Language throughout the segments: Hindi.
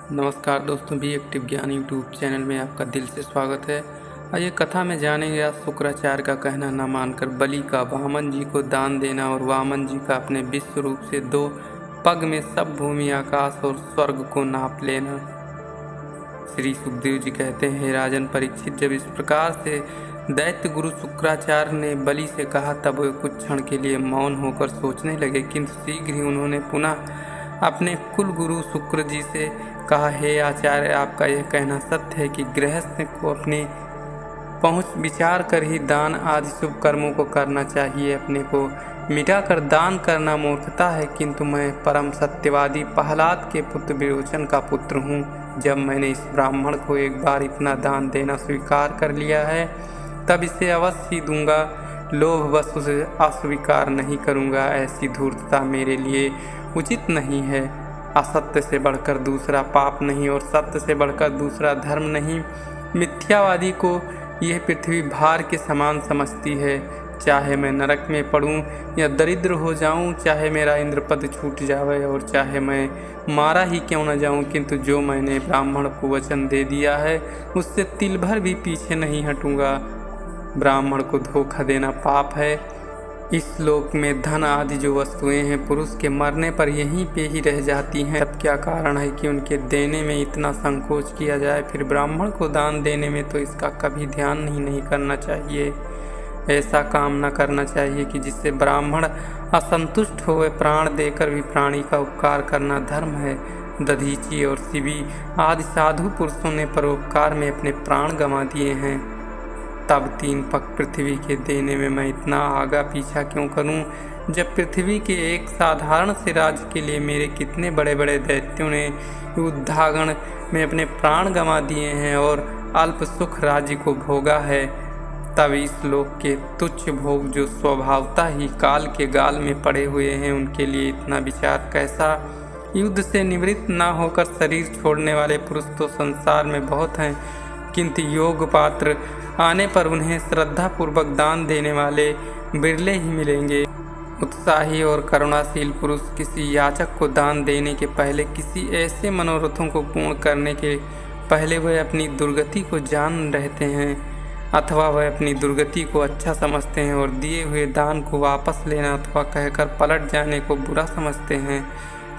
नमस्कार दोस्तों, बी एक्टिव ज्ञान यूट्यूब चैनल में आपका दिल से स्वागत है। आइए कथा में जानेंगे। आज शुक्राचार्य का कहना न मानकर बलि का वामन जी को दान देना और वामन जी का अपने विश्व रूप से 2 पग में सब भूमि, आकाश और स्वर्ग को नाप लेना। श्री सुखदेव जी कहते हैं, हे राजन परीक्षित, जब इस प्रकार से दैत्य गुरु शुक्राचार्य ने बलि से कहा तब वे कुछ क्षण के लिए मौन होकर सोचने लगे, किंतु शीघ्र ही उन्होंने पुनः अपने कुल गुरु शुक्र जी से कहा, हे आचार्य, आपका यह कहना सत्य है कि गृहस्थ को अपने पहुँच विचार कर ही दान आदि शुभ कर्मों को करना चाहिए। अपने को मिटाकर दान करना मूर्खता है, किंतु मैं परम सत्यवादी प्रहलाद के पुत्र विरोचन का पुत्र हूँ। जब मैंने इस ब्राह्मण को एक बार इतना दान देना स्वीकार कर लिया है तब इसे अवश्य ही दूंगा। लोभवश उसे अस्वीकार नहीं करूँगा। ऐसी धूर्तता मेरे लिए उचित नहीं है। असत्य से बढ़कर दूसरा पाप नहीं और सत्य से बढ़कर दूसरा धर्म नहीं। मिथ्यावादी को यह पृथ्वी भार के समान समझती है। चाहे मैं नरक में पड़ूं या दरिद्र हो जाऊं, चाहे मेरा इंद्रपद छूट जावे और चाहे मैं मारा ही क्यों न जाऊं, किंतु जो मैंने ब्राह्मण को वचन दे दिया है उससे तिल भर भी पीछे नहीं हटूंगा। ब्राह्मण को धोखा देना पाप है। इस लोक में धन आदि जो वस्तुएं हैं पुरुष के मरने पर यहीं पे ही रह जाती हैं। तब क्या कारण है कि उनके देने में इतना संकोच किया जाए? फिर ब्राह्मण को दान देने में तो इसका कभी ध्यान ही नहीं करना चाहिए। ऐसा काम न करना चाहिए कि जिससे ब्राह्मण असंतुष्ट होवे। प्राण देकर भी प्राणी का उपकार करना धर्म है। दधीची और शिवी आदि साधु पुरुषों ने परोपकार में अपने प्राण गंवा दिए हैं। तब 3 पग पृथ्वी के देने में मैं इतना आगा पीछा क्यों करूं? जब पृथ्वी के एक साधारण से राज्य के लिए मेरे कितने बड़े बड़े दैत्यों ने युद्धागण में अपने प्राण गंवा दिए हैं और अल्प सुख राज्य को भोगा है, तब इस लोक के तुच्छ भोग जो स्वभावतः ही काल के गाल में पड़े हुए हैं उनके लिए इतना विचार कैसा? युद्ध से निवृत्त न होकर शरीर छोड़ने वाले पुरुष तो संसार में बहुत हैं, किंतु योग पात्र आने पर उन्हें श्रद्धापूर्वक दान देने वाले बिरले ही मिलेंगे। उत्साही और करुणाशील पुरुष किसी याचक को दान देने के पहले, किसी ऐसे मनोरथों को पूर्ण करने के पहले वह अपनी दुर्गति को जान रहते हैं, अथवा वह अपनी दुर्गति को अच्छा समझते हैं और दिए हुए दान को वापस लेना अथवा कहकर पलट जाने को बुरा समझते हैं।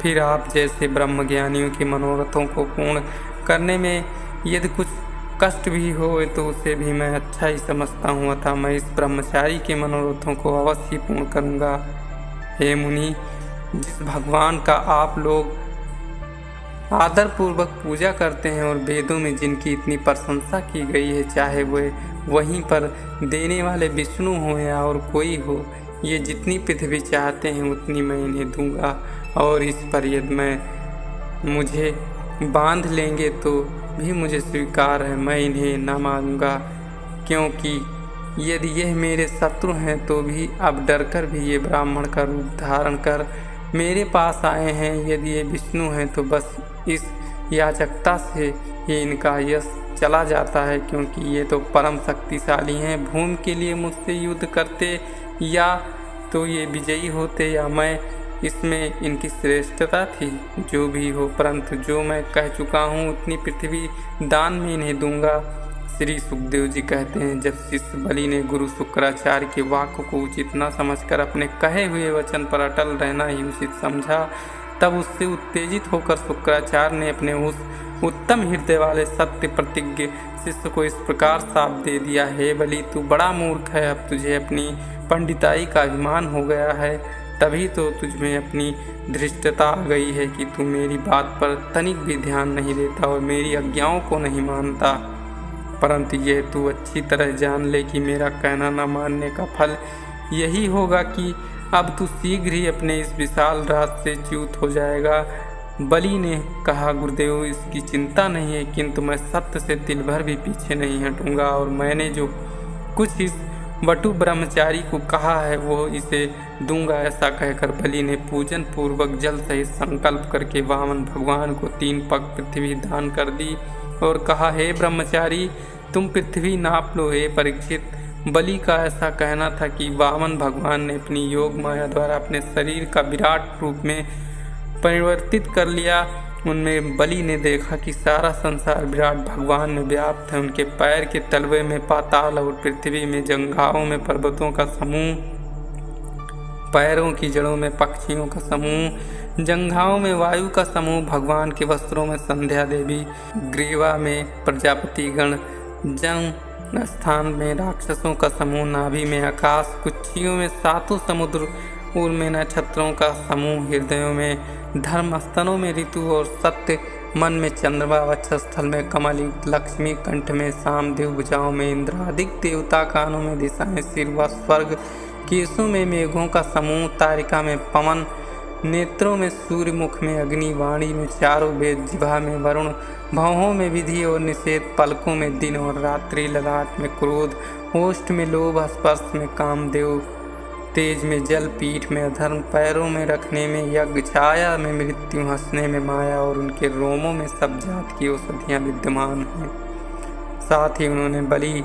फिर आप जैसे ब्रह्मज्ञानियों के मनोरथों को पूर्ण करने में यदि कुछ कष्ट भी हो तो उसे भी मैं अच्छा ही समझता हूँ, अतः मैं इस ब्रह्मचारी के मनोरथों को अवश्य पूर्ण करूँगा। हे मुनि, जिस भगवान का आप लोग आदरपूर्वक पूजा करते हैं और वेदों में जिनकी इतनी प्रशंसा की गई है, चाहे वे वहीं पर देने वाले विष्णु हो या और कोई हो, ये जितनी पृथ्वी चाहते हैं उतनी मैं इन्हें दूंगा। और इस पर यदि मैं मुझे बांध लेंगे तो भी मुझे स्वीकार है। मैं इन्हें न मानूंगा, क्योंकि यदि यह मेरे शत्रु हैं तो भी अब डरकर भी ये ब्राह्मण का रूप धारण कर मेरे पास आए हैं। यदि ये विष्णु हैं तो बस इस याचकता से ही इनका यश चला जाता है, क्योंकि ये तो परम शक्तिशाली हैं। भूमि के लिए मुझसे युद्ध करते या तो ये विजयी होते या मैं इसमें इनकी श्रेष्ठता थी। जो भी हो, परंतु जो मैं कह चुका हूँ उतनी पृथ्वी दान में इन्हें दूंगा। श्री सुखदेव जी कहते हैं, जब शिष्य बलि ने गुरु शुक्राचार्य के वाक्य को उचित न समझकर अपने कहे हुए वचन पर अटल रहना ही उचित समझा, तब उससे उत्तेजित होकर शुक्राचार्य ने अपने उस उत्तम हृदय वाले सत्य प्रतिज्ञ शिष्य को इस प्रकार शाप दे दिया, हे बलि, तू बड़ा मूर्ख है। अब तुझे अपनी पंडिताई का अभिमान हो गया है, तभी तो तुझमें अपनी धृष्टता आ गई है कि तू मेरी बात पर तनिक भी ध्यान नहीं देता और मेरी आज्ञाओं को नहीं मानता। परंतु यह तू अच्छी तरह जान ले कि मेरा कहना न मानने का फल यही होगा कि अब तू शीघ्र ही अपने इस विशाल राज से च्युत हो जाएगा। बलि ने कहा, गुरुदेव, इसकी चिंता नहीं है, किंतु मैं सत्य से तिल भर भी पीछे नहीं हटूंगा और मैंने जो कुछ इस वटु ब्रह्मचारी को कहा है वो इसे दूंगा। ऐसा कहकर बलि ने पूजन पूर्वक जल सहित संकल्प करके वामन भगवान को 3 पग पृथ्वी दान कर दी और कहा, हे ब्रह्मचारी, तुम पृथ्वी नाप लो। हे परीक्षित, बलि का ऐसा कहना था कि वामन भगवान ने अपनी योग माया द्वारा अपने शरीर का विराट रूप में परिवर्तित कर लिया उनमें बलि ने देखा कि सारा संसार विराट भगवान में व्याप्त है। उनके पैर के तलवे में पाताल और पृथ्वी में जंघाओं में पर्वतों का समूह, पैरों की जड़ों में पक्षियों का समूह, जंघाओं में वायु का समूह, भगवान के वस्त्रों में संध्या देवी, ग्रीवा में प्रजापति गण, जन्म स्थान में राक्षसों का समूह, नाभि में आकाश, कुच्चियों में सातों समुद्र, उर में नक्षत्रों का समूह, हृदयों में धर्म, स्तनों में ऋतु और सत्य, मन में चंद्रमा, वक्षस्थल में कमल युक्त लक्ष्मी, कंठ में सामदेव, भुजाओं में इंद्रादिक देवता, कानों में दिशाएं, सिर व स्वर्ग, केशों में मेघों का समूह, तारिका में पवन, नेत्रों में सूर्य, मुख में अग्नि, वाणी में चारों वेद, जिह्वा में वरुण, भौहों में विधि और निषेध, पलकों में दिन और रात्रि, ललाट में क्रोध, ओष्ठ में लोभ, स्पर्श में कामदेव, तेज में जल, पीठ में अधर्म, पैरों में रखने में यज्ञ, छाया में मृत्यु, हंसने में माया और उनके रोमों में सब जात की औषधियाँ विद्यमान हैं। साथ ही उन्होंने बलि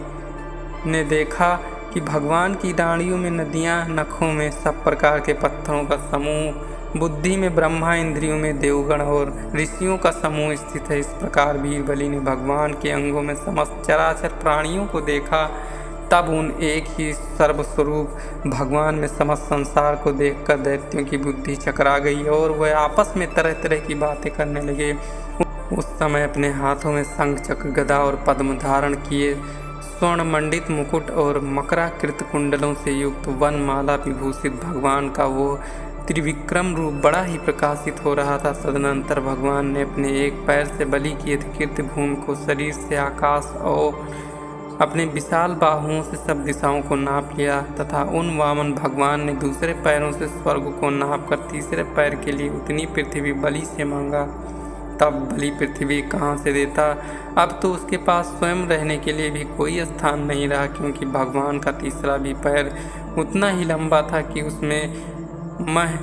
ने देखा कि भगवान की डांडियों में नदियाँ, नखों में सब प्रकार के पत्थरों का समूह, बुद्धि में ब्रह्मा, इंद्रियों में देवगण और ऋषियों का समूह स्थित है। इस प्रकार वीर बलि ने भगवान के अंगों में समस्त चराचर प्राणियों को देखा। तब उन एक ही सर्वस्वरूप भगवान में समस्त संसार को देखकर दैत्यों की बुद्धि चकरा गई और वह आपस में तरह तरह की बातें करने लगे। उस समय अपने हाथों में शंख, चक्र, गदा और पद्म धारण किए, स्वर्ण मंडित मुकुट और मकराकृत कुंडलों से युक्त वनमाला विभूषित भगवान का वो त्रिविक्रम रूप बड़ा ही प्रकाशित हो रहा था। तदनंतर भगवान ने अपने एक पैर से बलि की अधिकृत भूमि को, शरीर से आकाश और अपने विशाल बाहुओं से सब दिशाओं को नाप लिया तथा उन वामन भगवान ने दूसरे पैरों से स्वर्ग को नाप कर तीसरे पैर के लिए उतनी पृथ्वी बलि से मांगा। तब बलि पृथ्वी कहाँ से देता? अब तो उसके पास स्वयं रहने के लिए भी कोई स्थान नहीं रहा, क्योंकि भगवान का तीसरा भी पैर उतना ही लंबा था कि उसमें मह,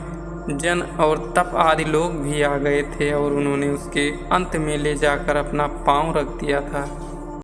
जन और तप आदि लोग भी आ गए थे और उन्होंने उसके अंत में ले जाकर अपना पाँव रख दिया था।